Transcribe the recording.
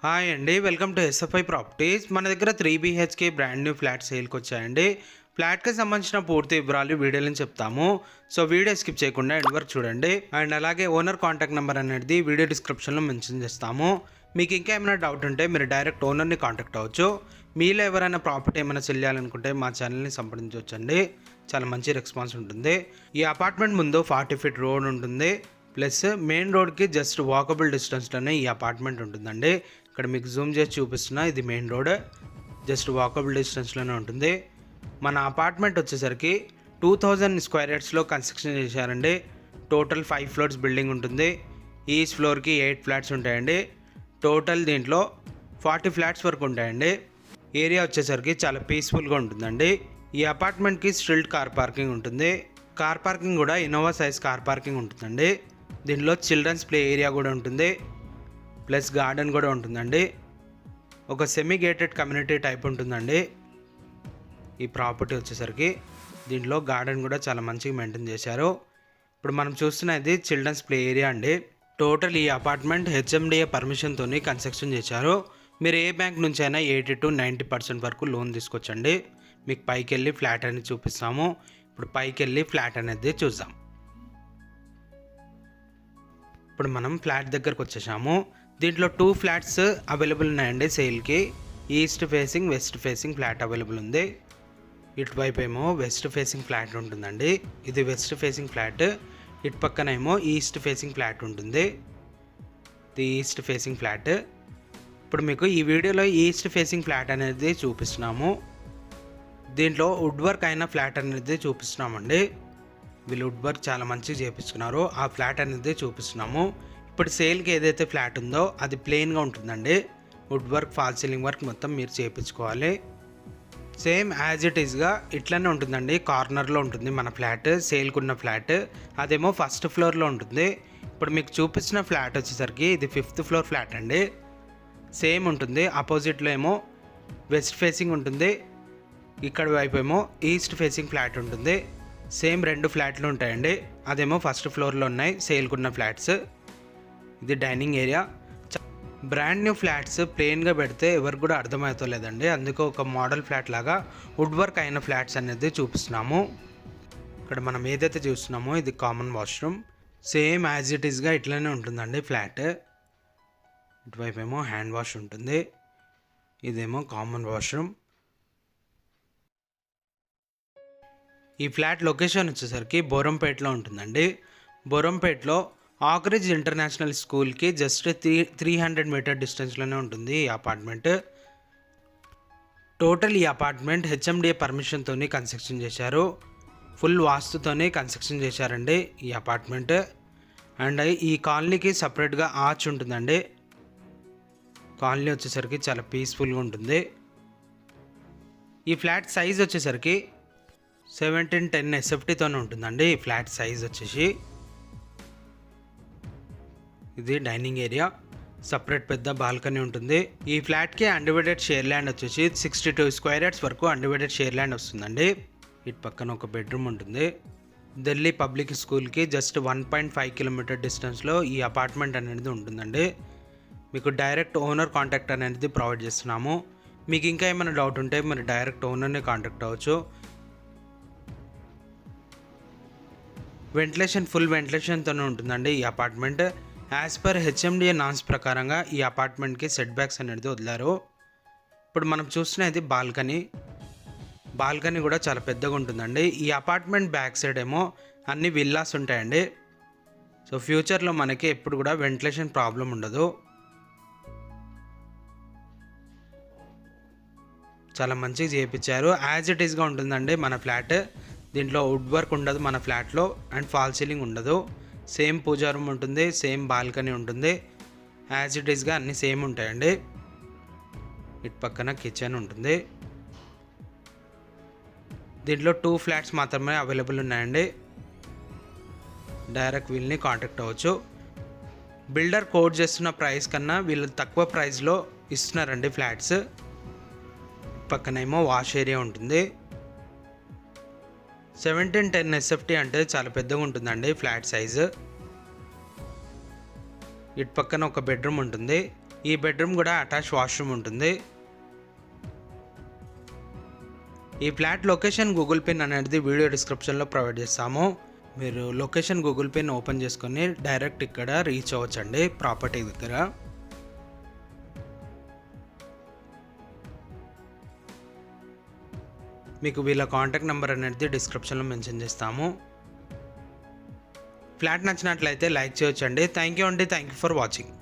Hi అండి, welcome to SFI properties. మన దగ్గర 3 BHK బ్రాండ్ న్యూ ఫ్లాట్ సేల్కి వచ్చాయండి. ఫ్లాట్కి సంబంధించిన పూర్తి వివరాలు వీడియోలో చెప్తాము. సో వీడియో స్కిప్ చేయకుండా ఎండ్ వరకు చూడండి. అండ్ అలాగే ఓనర్ కాంటాక్ట్ నెంబర్ అనేది వీడియో డిస్క్రిప్షన్లో మెన్షన్ చేస్తాము. మీకు ఇంకా ఏమైనా డౌట్ ఉంటే మీరు డైరెక్ట్ ఓనర్ని కాంటాక్ట్ అవ్వచ్చు. మీలో ఎవరైనా ప్రాపర్టీ ఏమైనా సెల్ చేయాలనుకుంటే మా ఛానల్ని సంప్రదించవచ్చండి. చాలా మంచి రెస్పాన్స్ ఉంటుంది. ఈ అపార్ట్మెంట్ ముందు 40 feet రోడ్ ఉంటుంది. ప్లస్ మెయిన్ రోడ్కి జస్ట్ వాకబుల్ డిస్టెన్స్లోనే ఈ అపార్ట్మెంట్ ఉంటుందండి. ఇక్కడ మీకు జూమ్ చేసి చూపిస్తున్నా, ఇది మెయిన్ రోడ్, జస్ట్ వాకబుల్ డిస్టెన్స్లోనే ఉంటుంది. మన అపార్ట్మెంట్ వచ్చేసరికి 2000 square yardsలో కన్స్ట్రక్షన్ చేశారండి. టోటల్ 5 floors బిల్డింగ్ ఉంటుంది. ఈచ్ ఫ్లోర్కి 8 ఫ్లాట్స్ ఉంటాయండి. టోటల్ దీంట్లో 40 ఫ్లాట్స్ వరకు ఉంటాయండి. ఏరియా వచ్చేసరికి చాలా పీస్ఫుల్గా ఉంటుందండి. ఈ అపార్ట్మెంట్కి స్ట్రిల్ట్ కార్ పార్కింగ్ ఉంటుంది. కార్ పార్కింగ్ కూడా ఇన్నోవా సైజ్ కార్ పార్కింగ్ ఉంటుందండి. దీనిలో చిల్డ్రన్స్ ప్లే ఏరియా కూడా ఉంటుంది, ప్లస్ గార్డెన్ కూడా ఉంటుందండి. ఒక సెమీ గేటెడ్ కమ్యూనిటీ టైప్ ఉంటుందండి ఈ ప్రాపర్టీ వచ్చేసరికి. దీంట్లో గార్డెన్ కూడా చాలా మంచిగా మెయింటైన్ చేశారు. ఇప్పుడు మనం చూస్తున్నది చిల్డ్రన్స్ ప్లే ఏరియా అండి. టోటల్ ఈ అపార్ట్మెంట్ HMDA పర్మిషన్తో కన్స్ట్రక్షన్ చేశారు. మీరు ఏ బ్యాంక్ నుంచి అయినా 80 to 90% వరకు లోన్ తీసుకొచ్చండి. మీకు పైకి వెళ్ళి ఫ్లాట్ అనేది చూపిస్తాము. ఇప్పుడు పైకి వెళ్ళి ఫ్లాట్ అనేది చూద్దాం. ఇప్పుడు మనం ఫ్లాట్ దగ్గరకు వచ్చేసాము. దీంట్లో 2 ఫ్లాట్స్ అవైలబుల్ ఉన్నాయండి సేల్కి. East facing, west facing flat available ఉంది. ఇటువైపు ఏమో వెస్ట్ ఫేసింగ్ ఫ్లాట్ ఉంటుందండి. ఇది వెస్ట్ ఫేసింగ్ ఫ్లాట్. ఇటు పక్కన ఏమో ఈస్ట్ ఫేసింగ్ ఫ్లాట్ ఉంటుంది. ఇది ఈస్ట్ ఫేసింగ్ ఫ్లాట్. ఇప్పుడు మీకు ఈ వీడియోలో ఈస్ట్ ఫేసింగ్ ఫ్లాట్ అనేది చూపిస్తున్నాము. దీంట్లో వుడ్ వర్క్ అయిన ఫ్లాట్ అనేది చూపిస్తున్నామండి. వీళ్ళు వుడ్ వర్క్ చాలా మంచిగా చేపించుకున్నారు. ఆ ఫ్లాట్ అనేది చూపిస్తున్నాము. ఇప్పుడు సేల్కి ఏదైతే ఫ్లాట్ ఉందో అది ప్లెయిన్గా ఉంటుందండి. Wood work, fall ceiling work మొత్తం మీరు చేయించుకోవాలి. సేమ్ యాజ్ ఇట్ ఈస్గా ఇట్లనే ఉంటుందండి. కార్నర్లో ఉంటుంది మన ఫ్లాట్, సేల్కున్న ఫ్లాట్. అదేమో ఫస్ట్ ఫ్లోర్లో ఉంటుంది. ఇప్పుడు మీకు చూపించిన ఫ్లాట్ వచ్చేసరికి ఇది 5th floor ఫ్లాట్ అండి. సేమ్ ఉంటుంది. ఆపోజిట్లో ఏమో వెస్ట్ ఫేసింగ్ ఉంటుంది, ఇక్కడ వైపు ఏమో ఈస్ట్ ఫేసింగ్ ఫ్లాట్ ఉంటుంది. సేమ్ 2 ఫ్లాట్లు ఉంటాయండి. అదేమో ఫస్ట్ ఫ్లోర్లో ఉన్నాయి సేల్కున్న ఫ్లాట్స్. ఇది dining area. Brand new flats ప్లెయిన్గా పెడితే ఎవరికి కూడా అర్థమవుతలేదండి. అందుకే ఒక మోడల్ ఫ్లాట్ లాగా వుడ్ వర్క్ అయిన ఫ్లాట్స్ అనేది చూపిస్తున్నాము. ఇక్కడ మనం ఏదైతే చూస్తున్నామో ఇది common washroom. Same as it ఈస్గా ఇట్లనే ఉంటుందండి ఫ్లాట్. ఇటువైపు ఏమో హ్యాండ్ వాష్ ఉంటుంది, ఇదేమో కామన్ వాష్రూమ్. ఈ ఫ్లాట్ లొకేషన్ వచ్చేసరికి బోరంపేటలో ఉంటుందండి. బోరంపేటలో ఆక్రిడ్జ్ ఇంటర్నేషనల్ స్కూల్కి జస్ట్ 300 meter డిస్టెన్స్లోనే ఉంటుంది ఈ అపార్ట్మెంట్. టోటల్ ఈ అపార్ట్మెంట్ HMDA పర్మిషన్తో కన్స్ట్రక్షన్ చేశారు. ఫుల్ వాస్తుతోనే కన్స్ట్రక్షన్ చేశారండి ఈ అపార్ట్మెంట్. అండ్ ఈ కాలనీకి సపరేట్గా ఆర్చ్ ఉంటుందండి. కాలనీ వచ్చేసరికి చాలా పీస్ఫుల్గా ఉంటుంది. ఈ ఫ్లాట్ సైజ్ వచ్చేసరికి 1710 SFTతోనే ఉంటుందండి ఈ ఫ్లాట్ సైజ్ వచ్చేసి. ఇది డైనింగ్ ఏరియా, సపరేట్ పెద్ద బాల్కనీ ఉంటుంది. ఈ ఫ్లాట్కి అన్డివైడెడ్ షేర్ ల్యాండ్ వచ్చేసి 62 square yards వరకు అన్డివైడెడ్ షేర్ ల్యాండ్ వస్తుందండి. ఇటు పక్కన ఒక బెడ్రూమ్ ఉంటుంది. ఢిల్లీ పబ్లిక్ స్కూల్కి జస్ట్ 1.5 kilometer డిస్టెన్స్లో ఈ అపార్ట్మెంట్ అనేది ఉంటుందండి. మీకు డైరెక్ట్ ఓనర్ కాంటాక్ట్ అనేది ప్రొవైడ్ చేస్తున్నాము. మీకు ఇంకా ఏమైనా డౌట్ ఉంటే మీరు డైరెక్ట్ ఓనర్ని కాంటాక్ట్ అవ్వచ్చు. వెంటిలేషన్ ఫుల్ వెంటిలేషన్తోనే ఉంటుందండి ఈ apartment. As per HMDA norms ప్రకారంగా ఈ అపార్ట్మెంట్కి సెట్ బ్యాక్స్ అనేది వదిలారు. ఇప్పుడు మనం చూస్తున్నది బాల్కనీ. బాల్కనీ కూడా చాలా పెద్దగా ఉంటుందండి. ఈ అపార్ట్మెంట్ బ్యాక్ సైడ్ ఏమో అన్ని విల్లాస్ ఉంటాయండి. సో ఫ్యూచర్లో మనకి ఎప్పుడు కూడా వెంటిలేషన్ ప్రాబ్లం ఉండదు. చాలా మంచిగా చేయించారు. యాజ్ ఇట్ ఈస్గా ఉంటుందండి మన ఫ్లాట్. దీంట్లో వుడ్ వర్క్ ఉండదు మన ఫ్లాట్లో, అండ్ ఫాల్ సీలింగ్ ఉండదు. సేమ్ పూజా రూమ్ ఉంటుంది, సేమ్ బాల్కనీ ఉంటుంది. యాజ్ ఇట్ ఈస్గా అన్నీ సేమ్ ఉంటాయండి. ఇటు పక్కన కిచెన్ ఉంటుంది. దీంట్లో 2 ఫ్లాట్స్ మాత్రమే అవైలబుల్ ఉన్నాయండి. డైరెక్ట్ వీళ్ళని కాంటాక్ట్ అవ్వచ్చు. బిల్డర్ కోట్ చేస్తున్న ప్రైస్ కన్నా వీళ్ళు తక్కువ ప్రైస్లో ఇస్తున్నారండి ఫ్లాట్స్. పక్కనేమో వాష్ ఏరియా ఉంటుంది. 1710 SFT అంటే చాలా పెద్దగా ఉంటుందండి ఫ్లాట్ సైజు. ఇటు పక్కన ఒక బెడ్రూమ్ ఉంటుంది. ఈ బెడ్రూమ్ కూడా అటాచ్ వాష్రూమ్ ఉంటుంది. ఈ ఫ్లాట్ లొకేషన్ గూగుల్ పిన్ అనేది వీడియో డిస్క్రిప్షన్లో ప్రొవైడ్ చేస్తాము. మీరు లొకేషన్ గూగుల్ పిన్ ఓపెన్ చేసుకొని డైరెక్ట్ ఇక్కడ రీచ్ అవ్వచ్చండి ప్రాపర్టీ దగ్గర. మీకు వీళ్ళ కాంటాక్ట్ నెంబర్ అనేది డిస్క్రిప్షన్లో మెన్షన్ చేస్తాము. ఫ్లాట్ నచ్చినట్లయితే లైక్ చేయొచ్చండి. థ్యాంక్ యూ అండి. Thank you for watching.